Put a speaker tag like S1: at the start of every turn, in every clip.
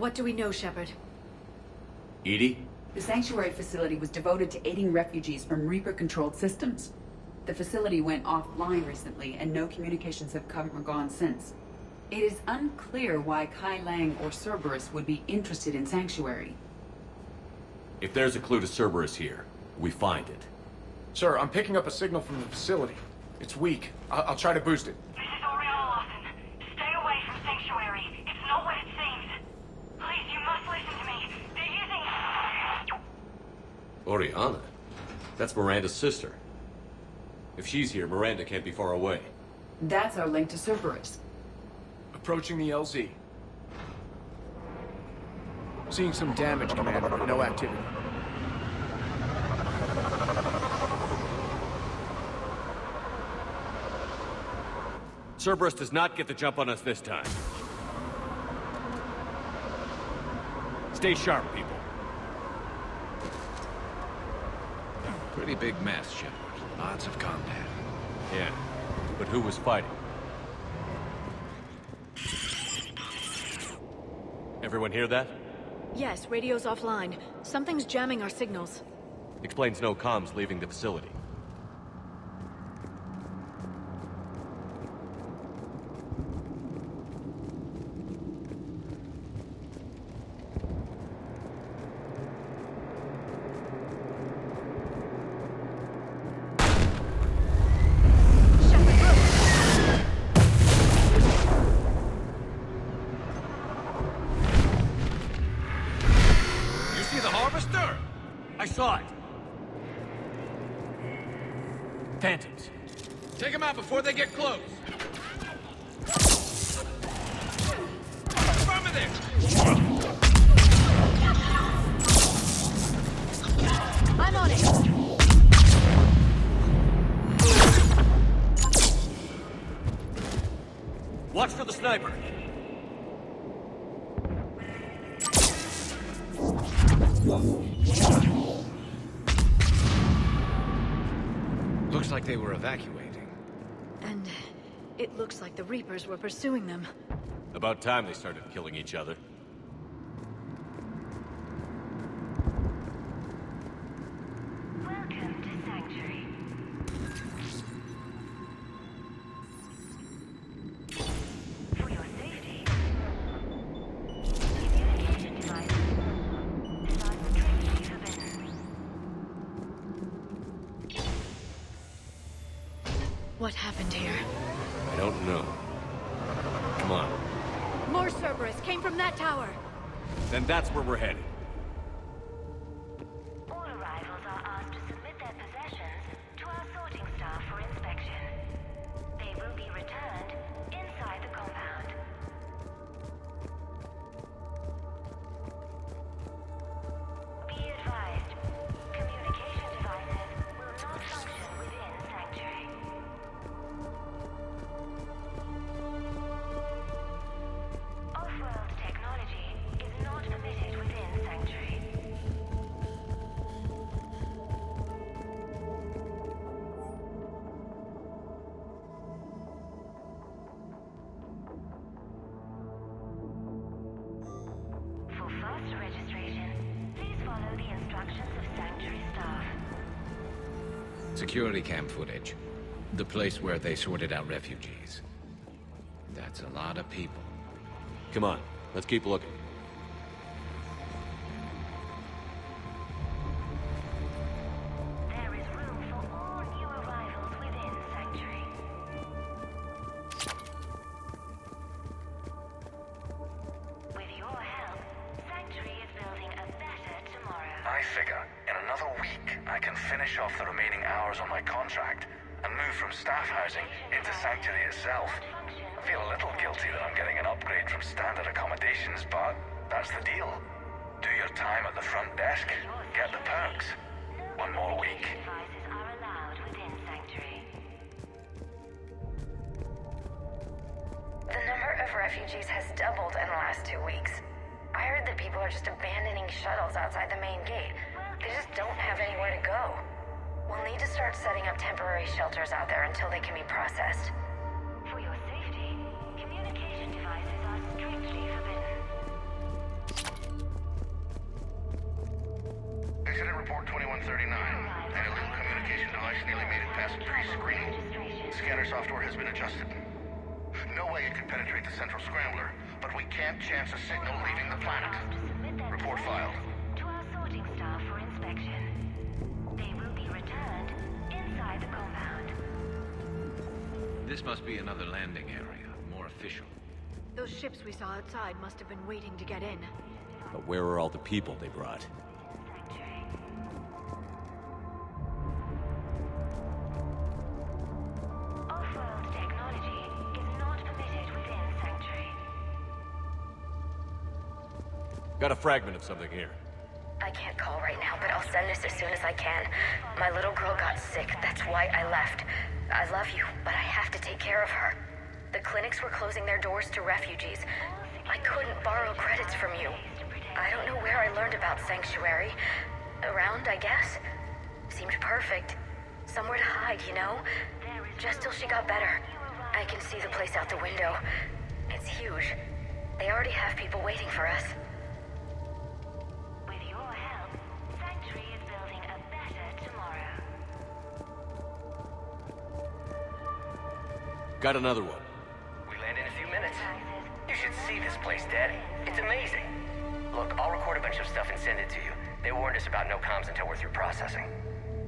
S1: What do we know, Shepard?
S2: Edie?
S3: The sanctuary facility was devoted to aiding refugees from Reaper-controlled systems. The facility went offline recently, and no communications have come or gone since. It is unclear why Kai Lang or Cerberus would be interested in Sanctuary.
S2: If there's a clue to Cerberus here, we find it.
S4: Sir, I'm picking up a signal from the facility. It's weak. I'll try to boost it.
S5: This is Oriana Lawson. Stay away from Sanctuary. It's not what it seems. Please, you must listen to me. They're using...
S2: Oriana? That's Miranda's sister. If she's here, Miranda can't be far away.
S3: That's our link to Cerberus.
S4: Approaching the LZ. Seeing some damage, Commander, but no activity.
S2: Cerberus does not get the jump on us this time. Stay sharp, people.
S6: Pretty big mess, Shepard. Lots of contact.
S2: Yeah, but who was fighting? Everyone hear that?
S1: Yes, radio's offline. Something's jamming our signals.
S2: Explains no comms leaving the facility. I saw it! Phantoms.
S6: Take them out before they get close! Affirmative!
S1: I'm on it!
S2: Watch for the sniper!
S6: Looks like they were evacuating.
S1: And it looks like the Reapers were pursuing them.
S2: About time they started killing each other.
S5: Welcome to Sanctuary. For your safety, communication devices are strictly forbidden.
S1: What happened here?
S2: I don't know. Come on.
S1: More Cerberus came from that tower!
S2: Then that's where we're headed.
S5: All arrivals are asked to submit their possessions to our sorting staff for inspection. They will be returned inside the compound. Be advised, communication devices will not function within Sanctuary. Off-world technology is not permitted within Sanctuary. For faster registration, please follow the instructions of Sanctuary staff.
S6: Security cam footage. The place where they sorted out refugees. That's a lot of people.
S2: Come on, let's keep looking.
S5: There is room for all new arrivals within Sanctuary. With your help, Sanctuary is building a better tomorrow.
S7: I figure in another week I can finish off the remaining hours on my contract and move from staff housing into Sanctuary itself. I feel a little guilty that I'm getting an upgrade from standard accommodations, but that's the deal. Do your time at the front desk, get the perks. One more week.
S5: Devices are allowed within Sanctuary.
S8: The number of refugees has doubled in the last 2 weeks. I heard that people are just abandoning shuttles outside the main gate. They just don't have anywhere to go. We'll need to start setting up temporary shelters out there until they can be processed.
S5: For your safety, communication devices are strictly forbidden.
S7: 39. An illegal communication device nearly made it past pre-screening. Scanner software has been adjusted. No way it could penetrate the central scrambler, but we can't chance a signal leaving the planet. Report filed.
S5: To our sorting staff for inspection. They will be returned inside the compound.
S6: This must be another landing area, more official.
S1: Those ships we saw outside must have been waiting to get in.
S2: But where are all the people they brought?
S5: Sanctuary. Off-world technology is not permitted within Sanctuary.
S2: Got a fragment of something here.
S8: I can't call right now, but I'll send this as soon as I can. My little girl got sick, that's why I left. I love you, but I have to take care of her. The clinics were closing their doors to refugees. I couldn't borrow credits from you. I don't know where I learned about Sanctuary. Around, I guess. Seemed perfect. Somewhere to hide, you know? Just till she got better. I can see the place out the window. It's huge. They already have people waiting for us.
S5: With your help, Sanctuary is building a better tomorrow.
S2: Got another one.
S9: We land in a few minutes. You should see this place, Daddy. It's amazing. Look, I'll record a bunch of stuff and send it to you. They warned us about no comms until we're through processing.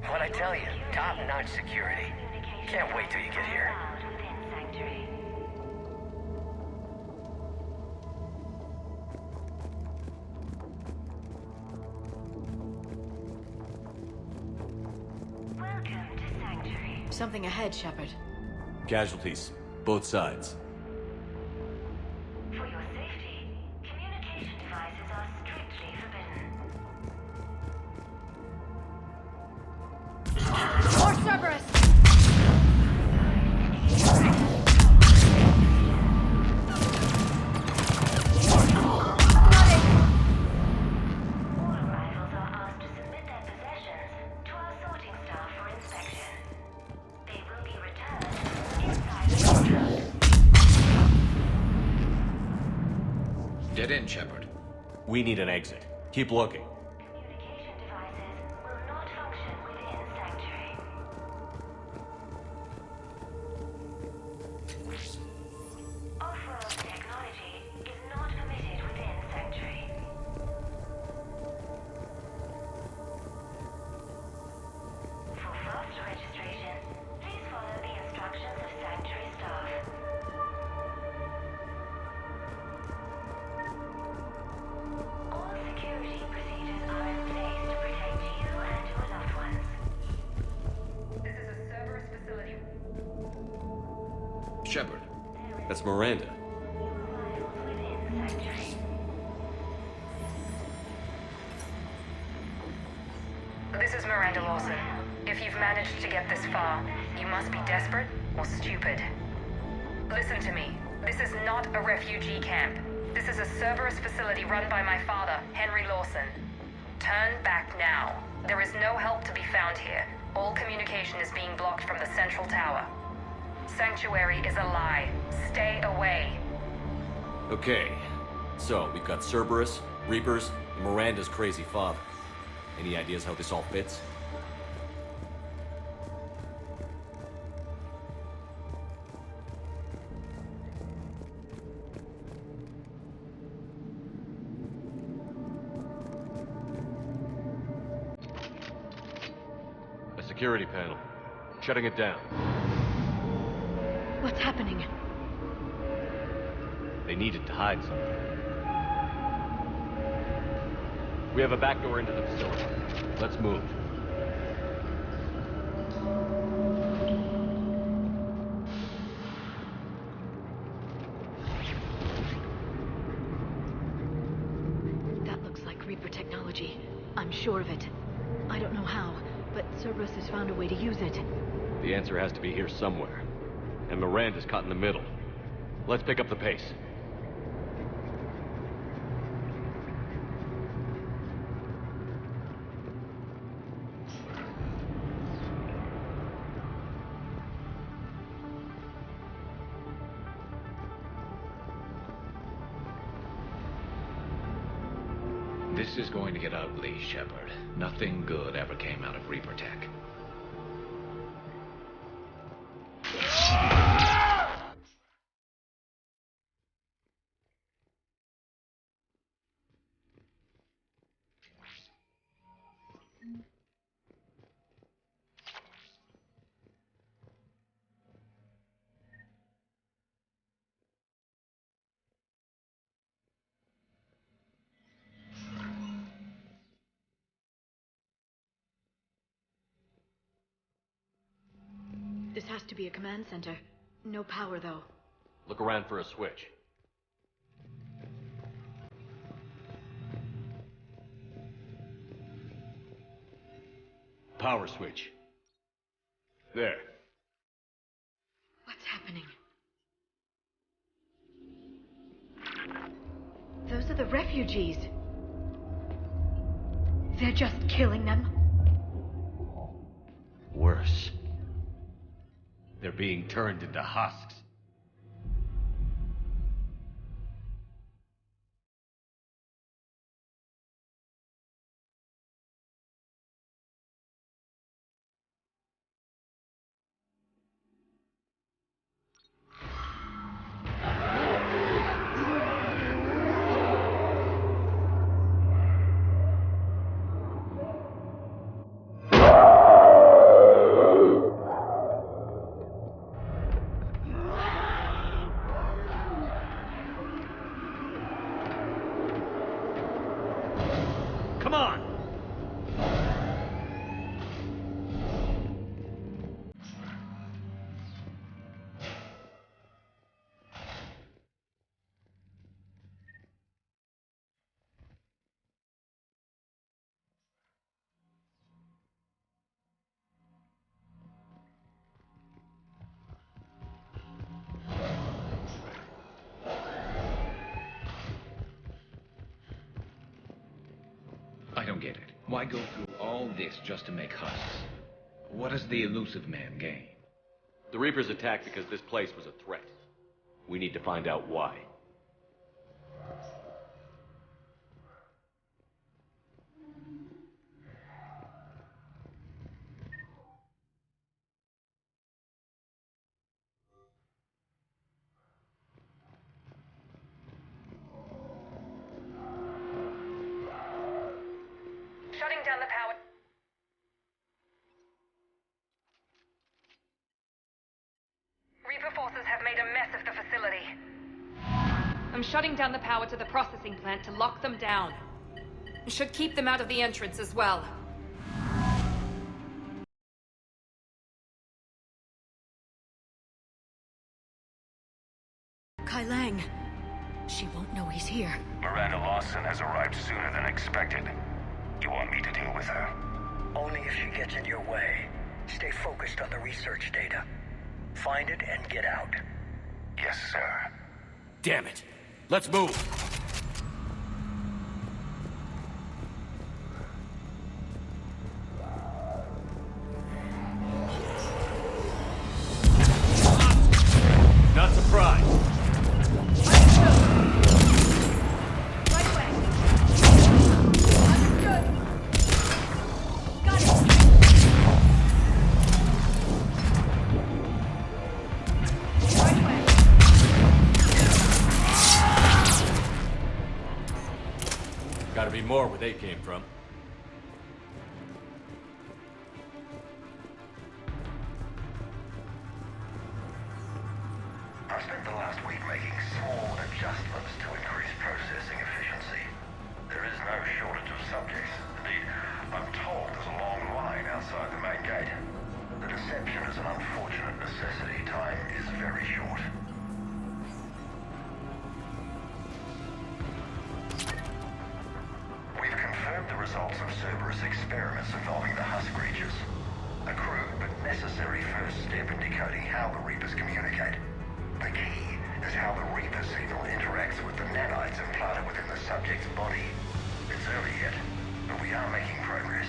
S9: What'd I tell you? Top-notch security. Can't wait till you get here.
S5: Within Sanctuary. Welcome to Sanctuary.
S1: Something ahead, Shepard.
S2: Casualties. Both sides.
S5: For your safety, communication devices are strictly forbidden.
S1: More Cerberus!
S5: All arrivals are asked to submit their possessions to our sorting staff for inspection. They will be returned inside the compound.
S6: Get in, Shepard.
S2: We need an exit. Keep looking.
S5: Communication devices will not function within Sanctuary. Off-world technology is not permitted within Sanctuary. For faster registration, please follow the instructions of Sanctuary staff. All security procedures are in place to protect you and your loved ones.
S3: This is a Cerberus facility.
S6: Shepard.
S2: That's Miranda.
S5: Arrivals within Sanctuary.
S8: This is Miranda Lawson. If you've managed to get this far, you must be desperate or stupid. Listen to me. This is not a refugee camp. This is a Cerberus facility run by my father, Henry Lawson. Turn back now. There is no help to be found here. All communication is being blocked from the central tower. Sanctuary is a lie. Stay away.
S2: Okay. So, we've got Cerberus, Reapers, and Miranda's crazy father. Any ideas how this all fits? A security panel. Shutting it down.
S1: What's happening?
S2: They needed to hide something. We have a back door into the facility. Let's move.
S1: That looks like Reaper technology. I'm sure of it. I don't know how, but Cerberus has found a way to use it.
S2: The answer has to be here somewhere. And Miranda's caught in the middle. Let's pick up the pace.
S6: This is going to get ugly, Shepard. Nothing good ever came out of Reaper Tech.
S1: This has to be a command center. No power, though.
S2: Look around for a switch. Power switch. There.
S1: What's happening? Those are the refugees. They're just killing them.
S2: Worse. They're being turned into husks.
S6: I don't get it. Why go through all this just to make husks? What does the elusive man gain?
S2: The Reapers attacked because this place was a threat. We need to find out why.
S8: Shutting down the power. Reaper forces have made a mess of the facility.
S10: I'm shutting down the power to the processing plant to lock them down. Should keep them out of the entrance as well.
S1: Kai Lang. She won't know he's here.
S7: Miranda Lawson has arrived sooner than expected. You want me to deal with her?
S11: Only if she gets in your way. Stay focused on the research data. Find it and get out.
S7: Yes, sir.
S2: Damn it! Let's move! Not surprised.
S10: Right away. Understood. Got it. Right away.
S2: Gotta be more where they came from.
S7: I spent the last week making small adjustments to increase processing efficiency. There is no shortage of subjects. Indeed, I'm told there's a long line outside the main gate. The deception is an unfortunate necessity. Time is very short. We've confirmed the results of Cerberus experiments involving the husk creatures. A crude but necessary first step in decoding how the Reapers communicate. The key is how the Reaper signal interacts with the nanites implanted within the subject's body. It's early yet, but we are making progress.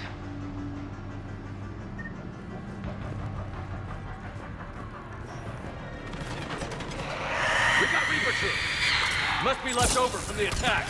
S2: We got Reaper troops! Must be left over from the attack.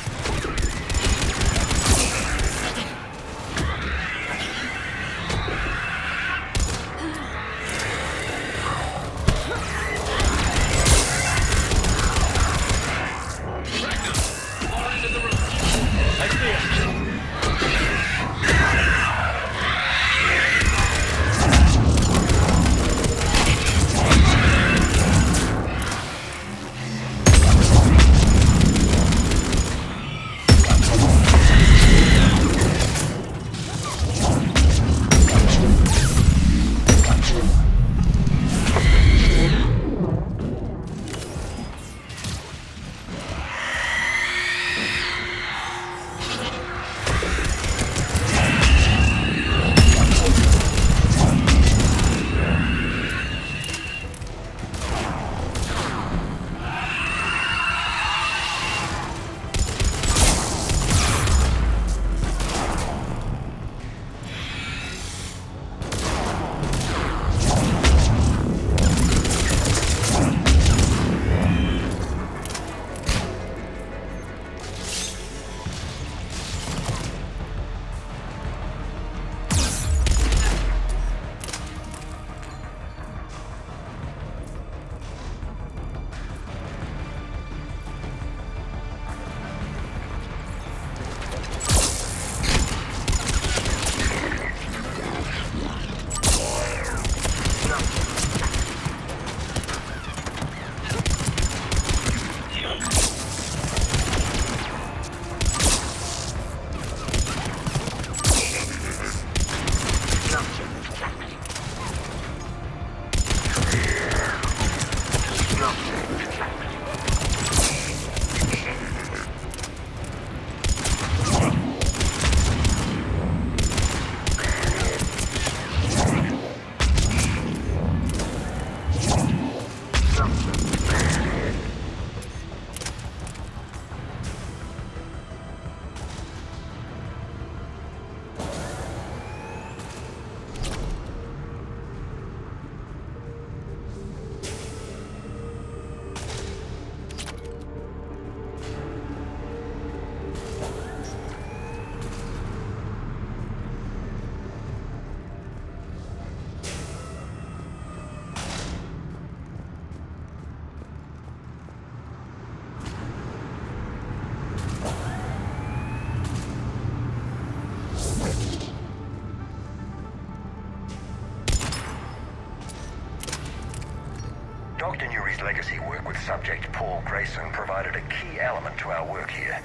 S11: Dr. Nuri's legacy work with subject Paul Grayson provided a key element to our work here.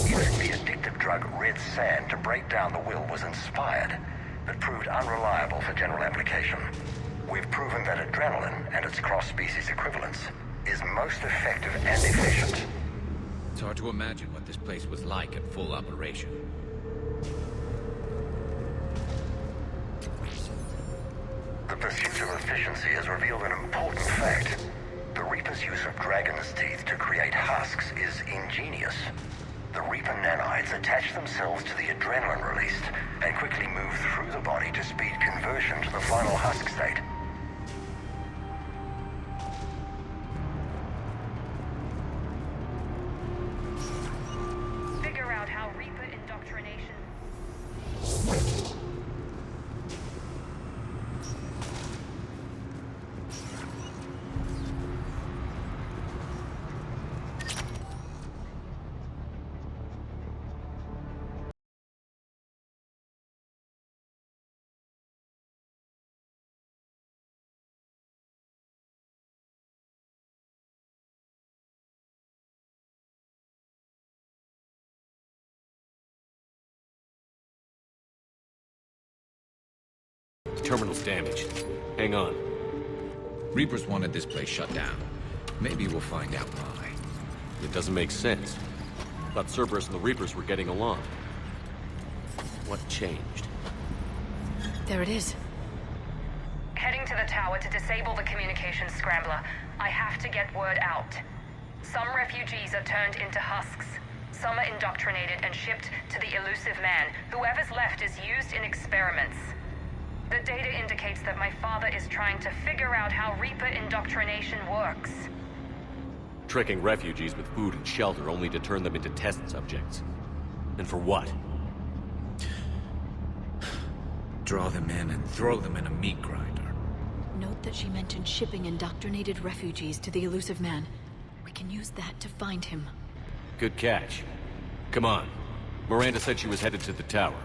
S11: Using the addictive drug red sand to break down the will was inspired, but proved unreliable for general application. We've proven that adrenaline and its cross-species equivalence is most effective and efficient.
S6: It's hard to imagine what this place was like at full operation.
S11: The pursuit of efficiency has revealed an important fact. The Reaper's use of dragon's teeth to create husks is ingenious. The Reaper nanites attach themselves to the adrenaline released and quickly move through the body to speed conversion to the final husk state.
S10: Figure out how Reaper indoctrination...
S2: Terminal's damaged. Hang on.
S6: Reapers wanted this place shut down. Maybe we'll find out why.
S2: It doesn't make sense. Thought Cerberus and the Reapers were getting along. What changed?
S1: There it is.
S10: Heading to the tower to disable the communications scrambler. I have to get word out. Some refugees are turned into husks. Some are indoctrinated and shipped to the elusive man. Whoever's left is used in experiments. The data indicates that my father is trying to figure out how Reaper indoctrination works.
S2: Tricking refugees with food and shelter only to turn them into test subjects. And for what?
S6: Draw them in and throw them in a meat grinder.
S1: Note that she mentioned shipping indoctrinated refugees to the elusive man. We can use that to find him.
S2: Good catch. Come on. Miranda said she was headed to the tower.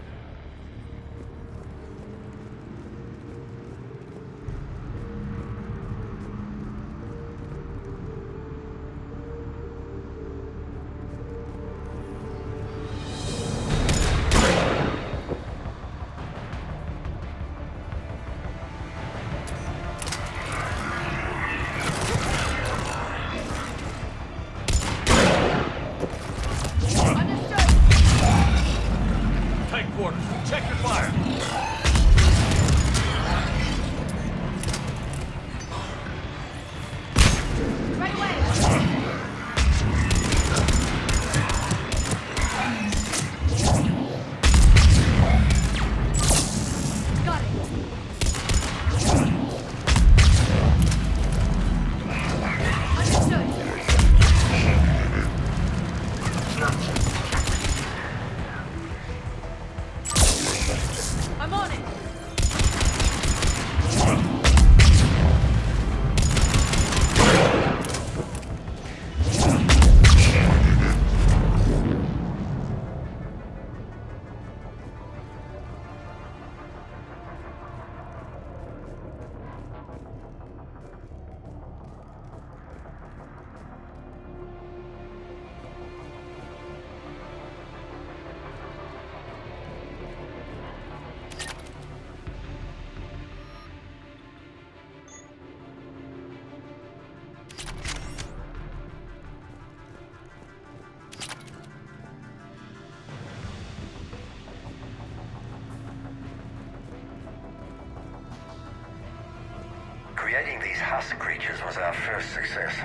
S11: Creating these husk creatures was our first success.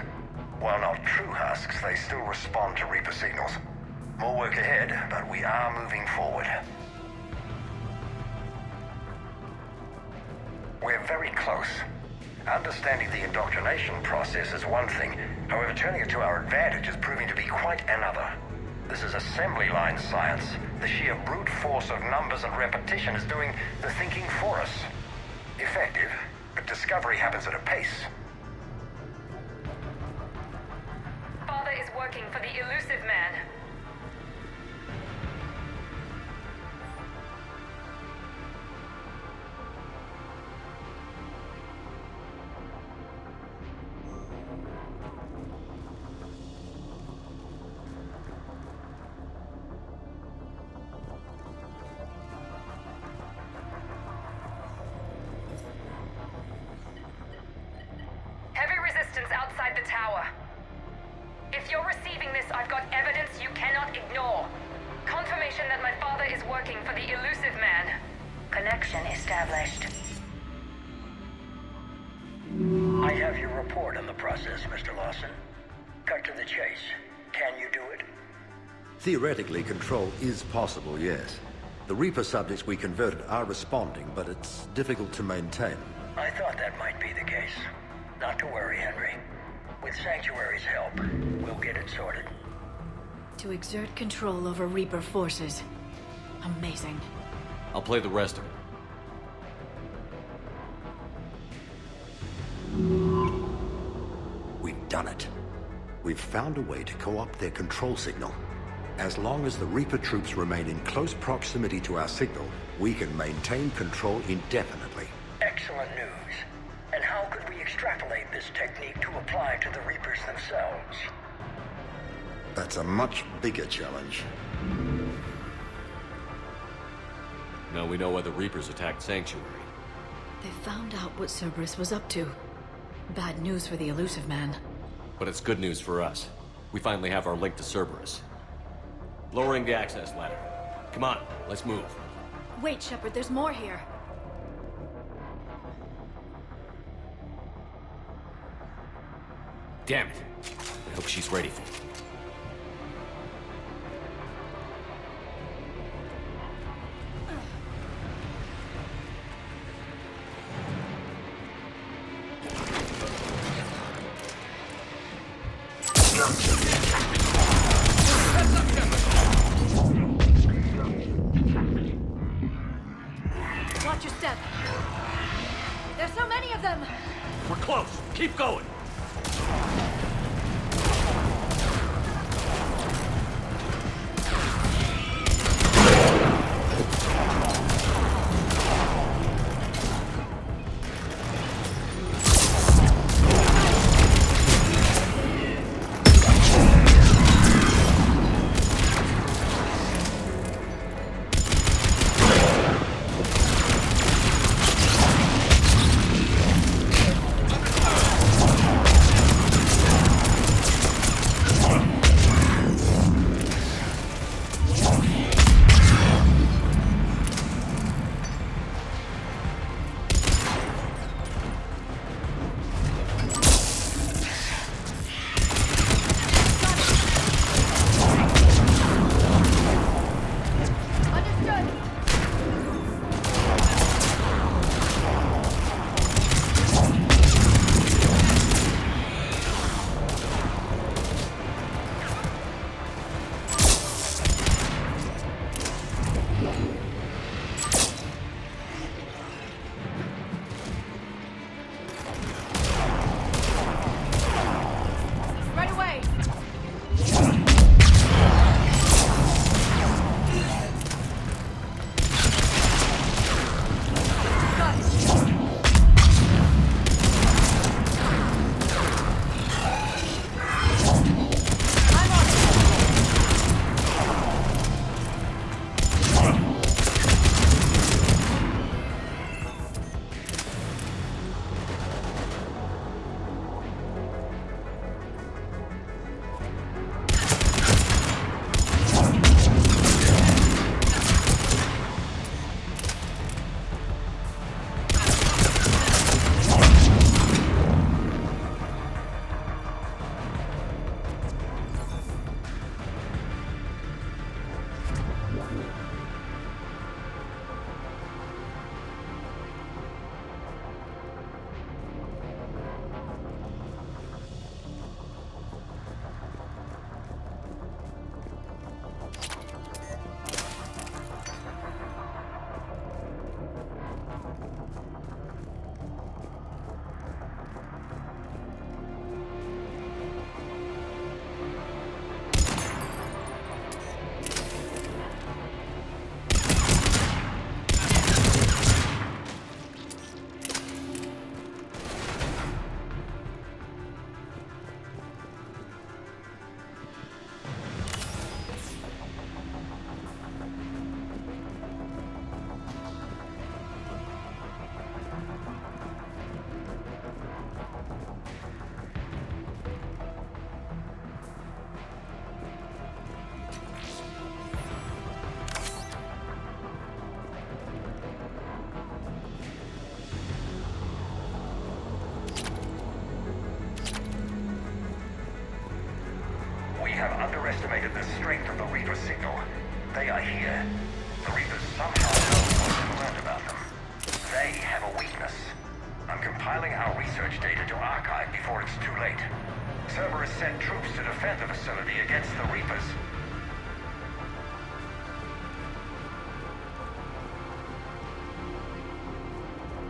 S11: While not true husks, they still respond to Reaper signals. More work ahead, but we are moving forward. We're very close. Understanding the indoctrination process is one thing. However, turning it to our advantage is proving to be quite another. This is assembly line science. The sheer brute force of numbers and repetition is doing the thinking for us. Effective, but discovery happens at a pace.
S10: Father is working for the elusive man. communications outside the tower. If you're receiving this, I've got evidence you cannot ignore. Confirmation that my father is working for the elusive man.
S8: Connection established.
S11: I have your report on the process, Mr. Lawson. Cut to the chase. Can you do it?
S12: Theoretically, control is possible, yes. The Reaper subjects we converted are responding, but it's difficult to maintain.
S11: I thought that might be the case. Not to worry, Henry. With Sanctuary's help, we'll get it sorted.
S1: To exert control over Reaper forces. Amazing.
S2: I'll play the rest of it.
S12: We've done it. We've found a way to co-opt their control signal. As long as the Reaper troops remain in close proximity to our signal, we can maintain control indefinitely.
S11: Excellent news. And how could we extrapolate this technique to apply to the Reapers themselves?
S12: That's a much bigger challenge.
S2: Now we know why the Reapers attacked Sanctuary.
S1: They found out what Cerberus was up to. Bad news for the elusive man.
S2: But it's good news for us. We finally have our link to Cerberus. Lowering the access ladder. Come on, let's move.
S1: Wait, Shepard, there's more here.
S2: Damn it. I hope she's ready for it.
S1: Watch your step. There's so many of them!
S2: We're close. Keep going.
S11: have underestimated the strength of the Reaper signal. They are here. The Reapers somehow know what we've learned about them. They have a weakness. I'm compiling our research data to archive before it's too late. Cerberus sent troops to defend the facility against the Reapers.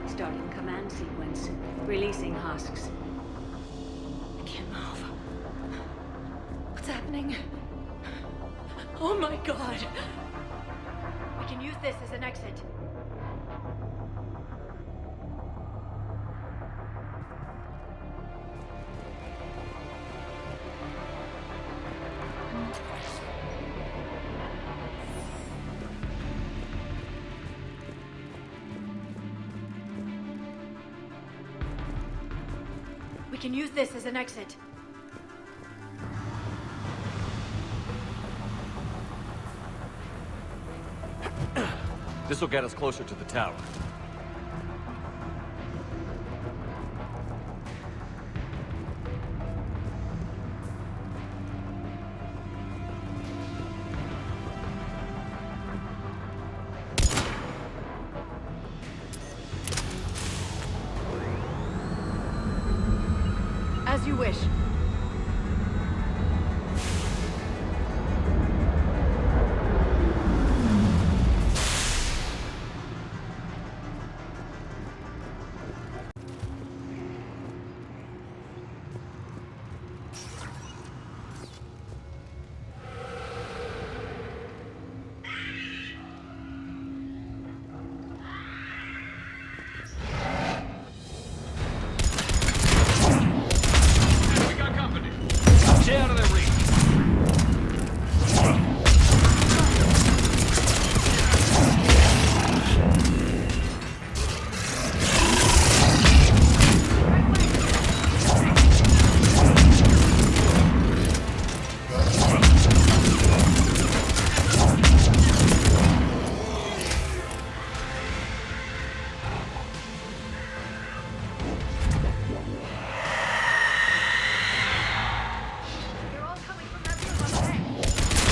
S13: Starting command sequence. Releasing husks. I can't move. What's happening? Oh my god!
S1: We can use this as an exit. We can use this as an exit.
S2: This will get us closer to the tower.
S1: As you wish.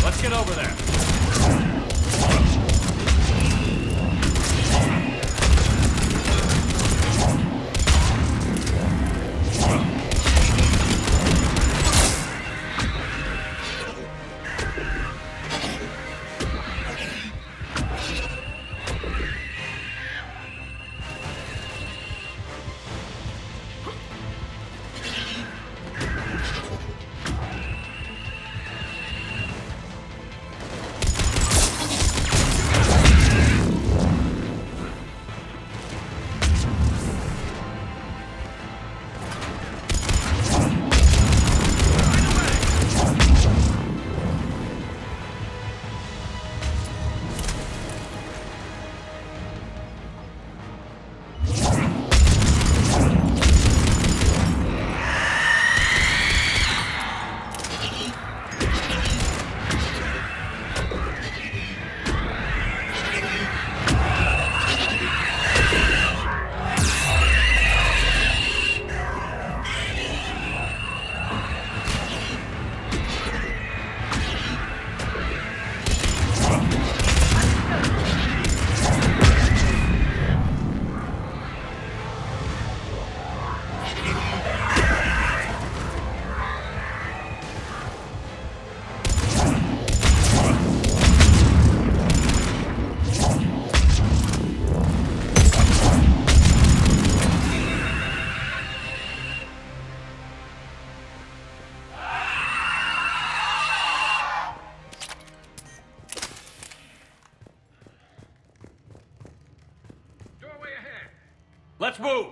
S2: Let's get over there. Let's move!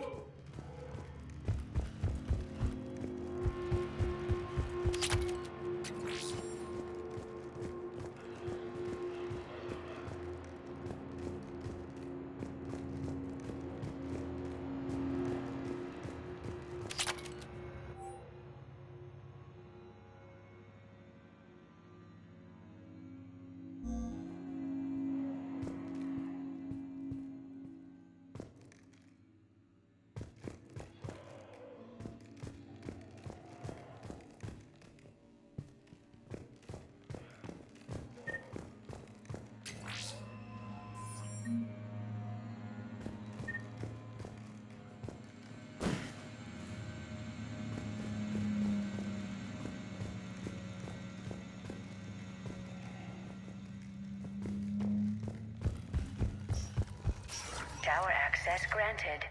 S8: Tower access granted.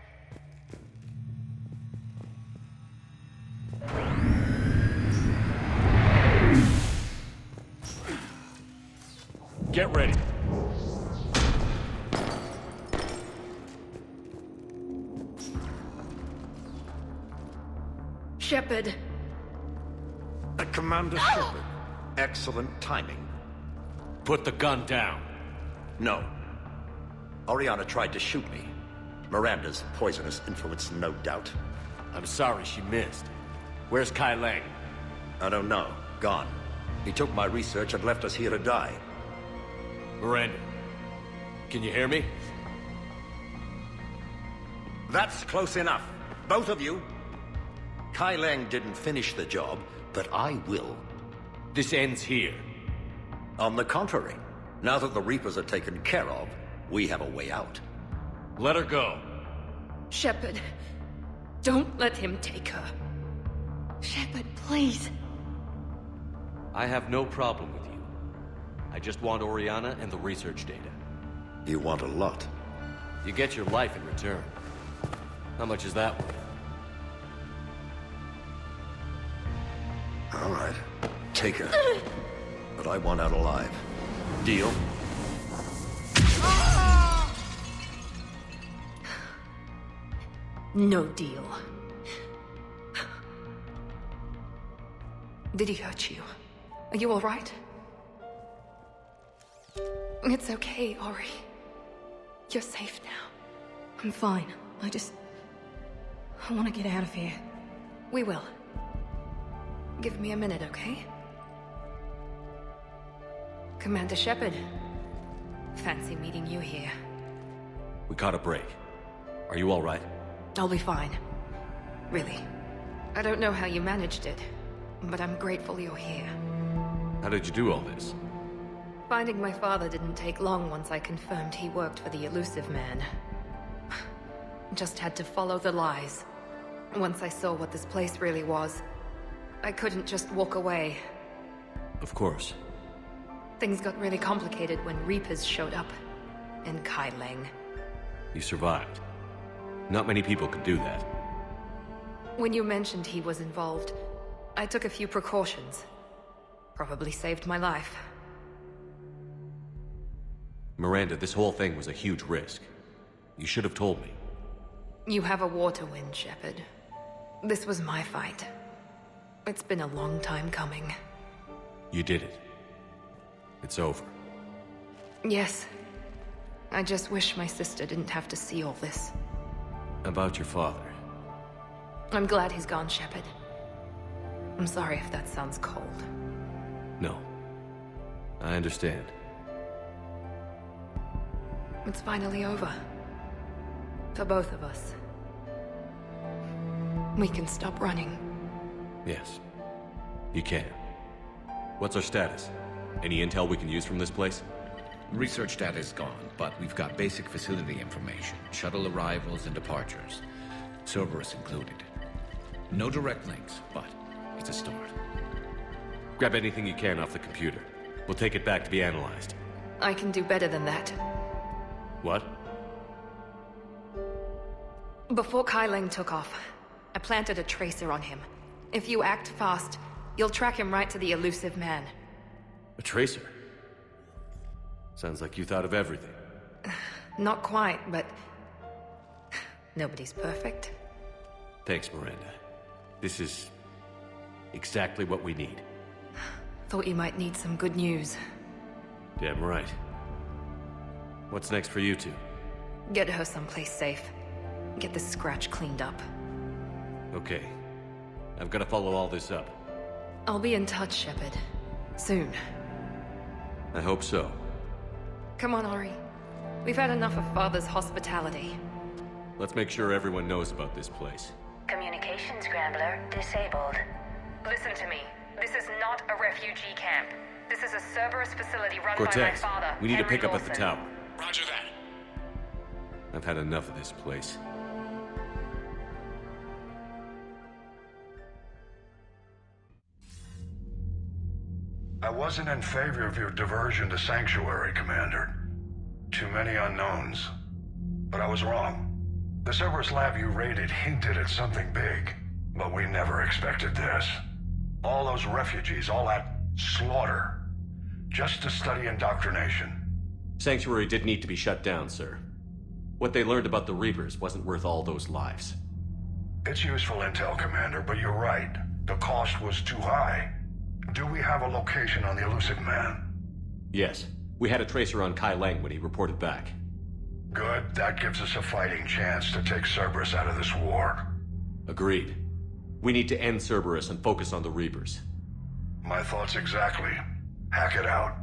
S2: Get ready.
S13: Shepard.
S12: Commander Shepard. Excellent timing.
S2: Put the gun down.
S12: No. Oriana tried to shoot me. Miranda's poisonous influence, no doubt.
S2: I'm sorry she missed. Where's Kai Lang?
S12: I don't know. Gone. He took my research and left us here to die.
S2: Miranda, can you hear me?
S12: That's close enough. Both of you. Kai Lang didn't finish the job, but I will.
S2: This ends here.
S12: On the contrary, now that the Reapers are taken care of, we have a way out.
S2: Let her go.
S13: Shepard, don't let him take her. Shepard, please.
S2: I have no problem with you. I just want Oriana and the research data.
S12: You want a lot.
S2: You get your life in return. How much is that worth?
S12: All right. Take her. But I want out alive. Deal?
S13: No deal. Did he hurt you? Are you all right? It's okay, Ori. You're safe now. I'm fine. I want to get out of here. We will. Give me a minute, okay? Commander Shepard. Fancy meeting you here.
S2: We caught a break. Are you all right?
S13: I'll be fine. Really. I don't know how you managed it, but I'm grateful you're here.
S2: How did you do all this?
S13: Finding my father didn't take long once I confirmed he worked for the Elusive Man. Just had to follow the lies. Once I saw what this place really was, I couldn't just walk away.
S2: Of course.
S13: Things got really complicated when Reapers showed up. And Kai Lang.
S2: You survived. Not many people could do that.
S13: When you mentioned he was involved, I took a few precautions. Probably saved my life.
S2: Miranda, this whole thing was a huge risk. You should have told me.
S13: You have a war to win, Shepard. This was my fight. It's been a long time coming.
S2: You did it. It's over.
S13: Yes. I just wish my sister didn't have to see all this.
S2: About your father.
S13: I'm glad he's gone, Shepard. I'm sorry if that sounds cold.
S2: No. I understand.
S13: It's finally over. For both of us. We can stop running.
S2: Yes. You can. What's our status? Any intel we can use from this place?
S6: Research data is gone, but we've got basic facility information. Shuttle arrivals and departures. Cerberus included. No direct links, but it's a start.
S2: Grab anything you can off the computer. We'll take it back to be analyzed.
S13: I can do better than that.
S2: What?
S13: Before Kai Lang took off, I planted a tracer on him. If you act fast, you'll track him right to the Elusive Man.
S2: A tracer? Sounds like you thought of everything.
S13: Not quite, but... nobody's perfect.
S2: Thanks, Miranda. This is... exactly what we need.
S13: Thought you might need some good news.
S2: Damn right. What's next for you two?
S13: Get her someplace safe. Get this scratch cleaned up.
S2: Okay. I've got to follow all this up.
S13: I'll be in touch, Shepard. Soon.
S2: I hope so.
S13: Come on, Ori. We've had enough of Father's hospitality.
S2: Let's make sure everyone knows about this place.
S8: Communication scrambler disabled.
S10: Listen to me. This is not a refugee camp. This is a Cerberus facility run
S2: Cortez,
S10: by my father,
S2: we need to
S10: Henry
S2: pick up at the
S10: Lawson.
S2: tower.
S4: Roger that.
S2: I've had enough of this place.
S11: I wasn't in favor of your diversion to Sanctuary, Commander. Too many unknowns. But I was wrong. The Cerberus lab you raided hinted at something big, but we never expected this. All those refugees, all that slaughter, just to study indoctrination.
S2: Sanctuary did need to be shut down, sir. What they learned about the Reapers wasn't worth all those lives.
S11: It's useful intel, Commander, but you're right. The cost was too high. Do we have a location on the elusive man?
S2: Yes. We had a tracer on Kai Lang when he reported back.
S11: Good. That gives us a fighting chance to take Cerberus out of this war.
S2: Agreed. We need to end Cerberus and focus on the Reapers.
S11: My thoughts exactly. Hack it out.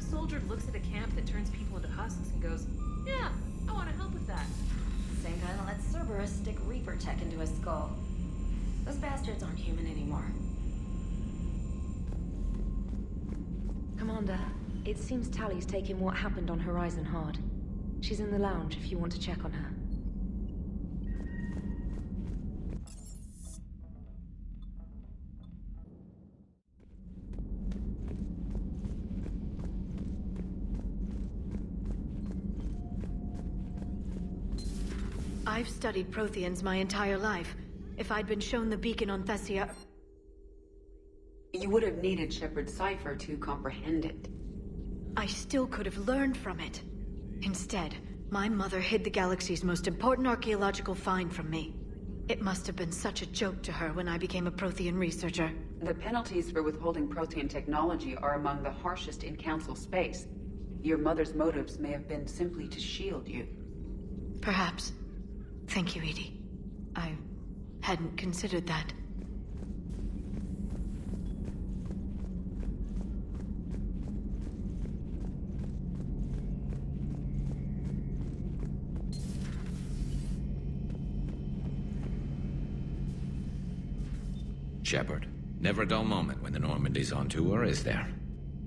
S14: Soldier looks at a camp that turns people into husks and goes, yeah, I want to help with that.
S15: Same guy that lets Cerberus stick Reaper tech into his skull. Those bastards aren't human anymore.
S13: Commander, it seems Tally's taking what happened on Horizon hard. She's in the lounge if you want to check on her.
S1: I've studied Protheans my entire life. If I'd been shown the beacon on Thessia...
S3: You would have needed Shepard's cipher to comprehend it.
S1: I still could have learned from it. Instead, my mother hid the galaxy's most important archaeological find from me. It must have been such a joke to her when I became a Prothean researcher.
S3: The penalties for withholding Prothean technology are among the harshest in Council space. Your mother's motives may have been simply to shield you.
S1: Perhaps. Thank you, Edie. I hadn't considered that.
S6: Shepard, never a dull moment when the Normandy's on tour, is there?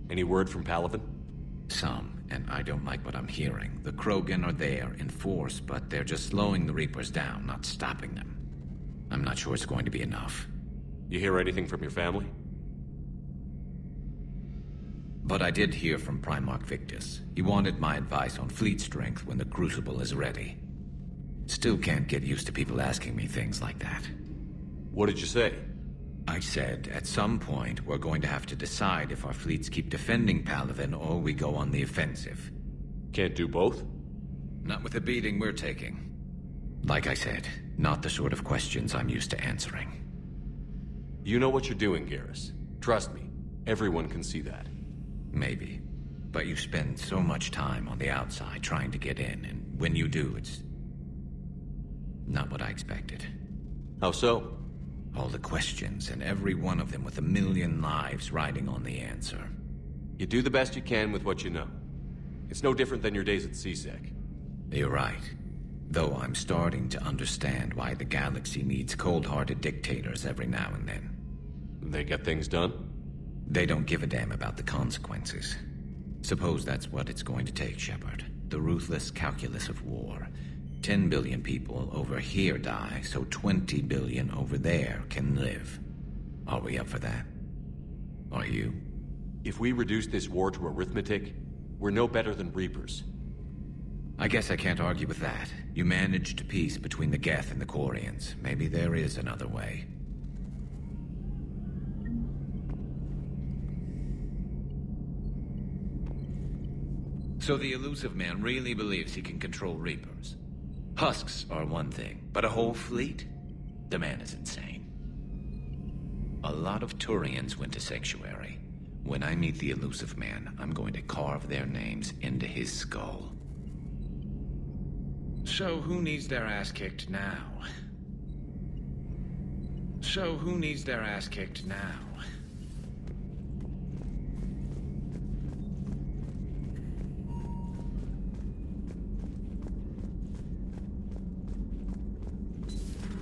S2: Any word from Palaven?
S6: Some, and I don't like what I'm hearing. The Krogan are there in force, but they're just slowing the Reapers down, not stopping them. I'm not sure it's going to be enough.
S2: You hear anything from your family?
S6: But I did hear from Primarch Victus. He wanted my advice on fleet strength when the Crucible is ready. Still can't get used to people asking me things like that.
S2: What did you say?
S6: I said, at some point, we're going to have to decide if our fleets keep defending Palaven or we go on the offensive.
S2: Can't do both?
S6: Not with the beating we're taking. Like I said, not the sort of questions I'm used to answering.
S2: You know what you're doing, Garrus. Trust me, everyone can see that.
S6: Maybe. But you spend so much time on the outside trying to get in, and when you do, it's... not what I expected.
S2: How so?
S6: All the questions, and every one of them with a million lives riding on the answer.
S2: You do the best you can with what you know. It's no different than your days at CSEC.
S6: You're right. Though I'm starting to understand why the galaxy needs cold-hearted dictators every now and then.
S2: They get things done?
S6: They don't give a damn about the consequences. Suppose that's what it's going to take, Shepard. The ruthless calculus of war. 10 billion people over here die, so 20 billion over there can live. Are we up for that? Are you?
S2: If we reduce this war to arithmetic, we're no better than Reapers.
S6: I guess I can't argue with that. You managed peace between the Geth and the Quarians. Maybe there is another way. So the elusive man really believes he can control Reapers. Husks are one thing, but a whole fleet? The man is insane. A lot of Turians went to Sanctuary. When I meet the elusive man, I'm going to carve their names into his skull. So who needs their ass kicked now?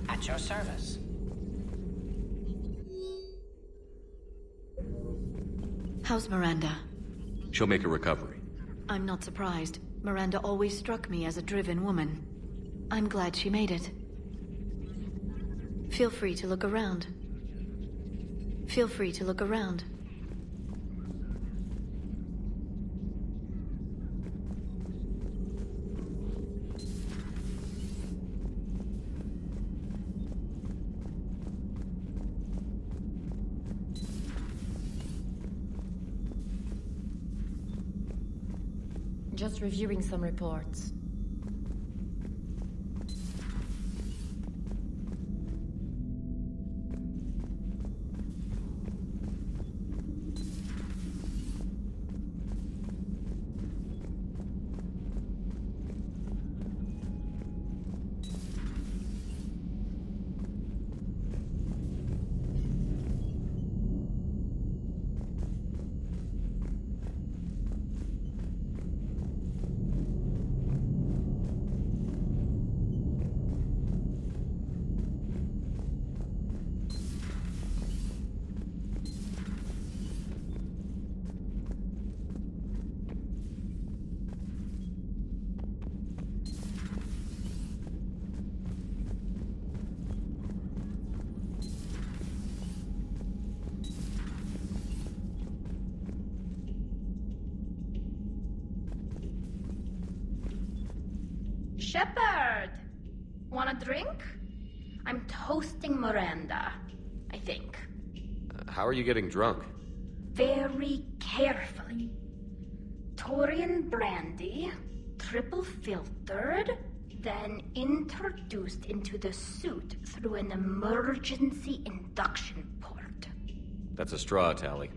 S9: At your service.
S1: How's Miranda?
S2: She'll make a recovery.
S1: I'm not surprised. Miranda always struck me as a driven woman. I'm glad she made it. Feel free to look around.
S15: Just reviewing some reports.
S16: Shepard! Want a drink? I'm toasting Miranda, I think.
S2: How are you getting drunk?
S16: Very carefully. Taurian brandy, triple filtered, then introduced into the suit through an emergency induction port.
S2: That's a straw, Tally.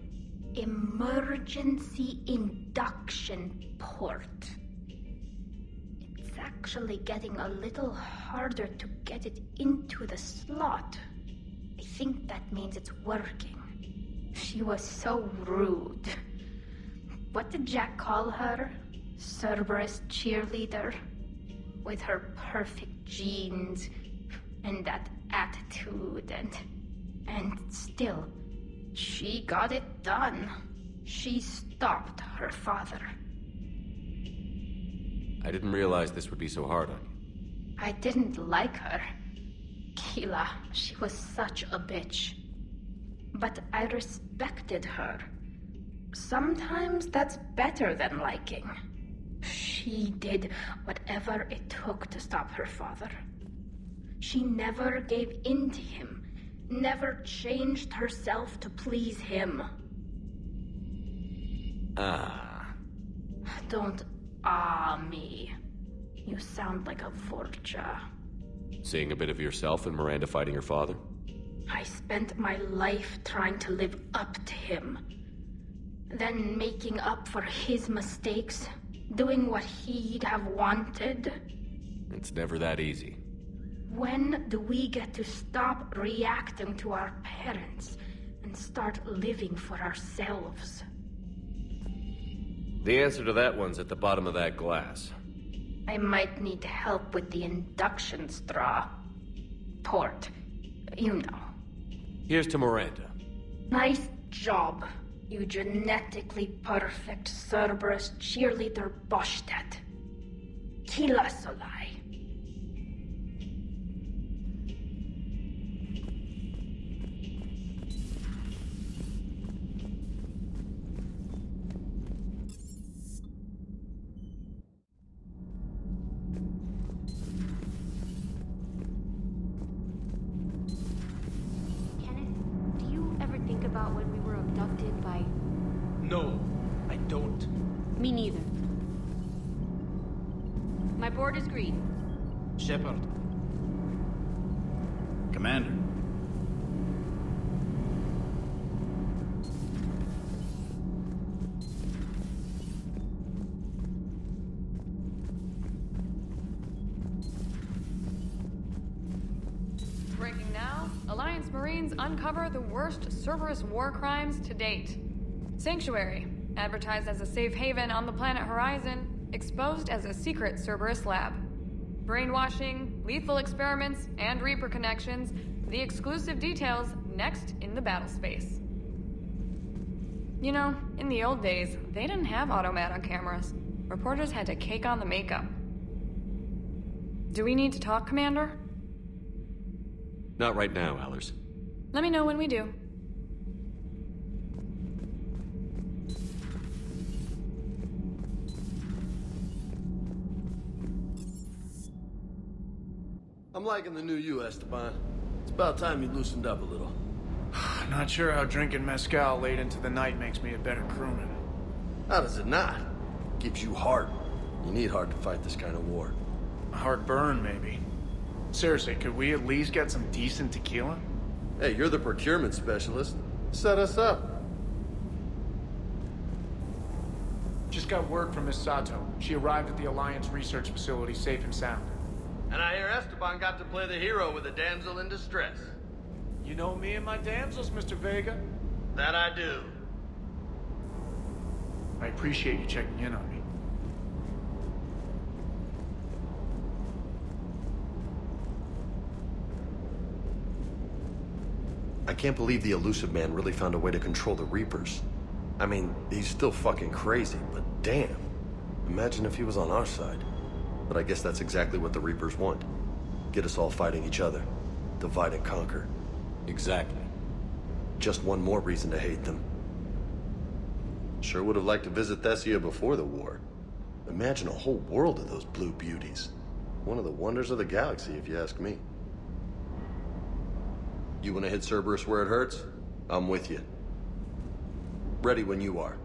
S16: Emergency induction port. It's actually getting a little harder to get it into the slot. I think that means it's working. She was so rude. What did Jack call her? Cerberus cheerleader? With her perfect genes and that attitude and still, she got it done. She stopped her father.
S2: I didn't realize this would be so hard on you.
S16: I didn't like her. Keela, she was such a bitch. But I respected her. Sometimes that's better than liking. She did whatever it took to stop her father. She never gave in to him, never changed herself to please him. Don't me. You sound like a Vorcha.
S2: Seeing a bit of yourself in Miranda fighting her father?
S16: I spent my life trying to live up to him. Then making up for his mistakes, doing what he'd have wanted.
S2: It's never that easy.
S16: When do we get to stop reacting to our parents and start living for ourselves?
S2: The answer to that one's at the bottom of that glass.
S16: I might need help with the induction straw. Port. You know.
S2: Here's to Miranda.
S16: Nice job, you genetically perfect Cerberus cheerleader Boshtet. Kila Solai.
S17: No, I don't.
S14: Me neither. My board is green.
S17: Shepard. Commander.
S18: Alliance Marines uncover the worst Cerberus war crimes to date. Sanctuary, advertised as a safe haven on the planet Horizon, exposed as a secret Cerberus lab. Brainwashing, lethal experiments, and Reaper connections, the exclusive details next in the battle space. You know, in the old days, they didn't have automata cameras. Reporters had to cake on the makeup. Do we need to talk, Commander?
S2: Not right now, Allers.
S18: Let me know when we do.
S19: I'm liking the new you, Esteban. It's about time you loosened up a little.
S4: Not sure how drinking mezcal late into the night makes me a better crewman.
S19: How does it not? Gives you heart. You need heart to fight this kind of war.
S4: A heartburn, maybe. Seriously, could we at least get some decent tequila?
S19: Hey, you're the procurement specialist. Set us up.
S4: Just got word from Miss Sato. She arrived at the Alliance research facility safe and sound.
S19: And I hear Esteban got to play the hero with a damsel in distress.
S4: You know me and my damsels, Mr. Vega.
S19: That I do.
S4: I appreciate you checking in on me.
S19: I can't believe the elusive man really found a way to control the Reapers. I mean, he's still fucking crazy, but damn. Imagine if he was on our side. But I guess that's exactly what the Reapers want. Get us all fighting each other. Divide and conquer.
S2: Exactly.
S19: Just one more reason to hate them. Sure would have liked to visit Thessia before the war. Imagine a whole world of those blue beauties. One of the wonders of the galaxy, if you ask me. You want to hit Cerberus where it hurts? I'm with you. Ready when you are.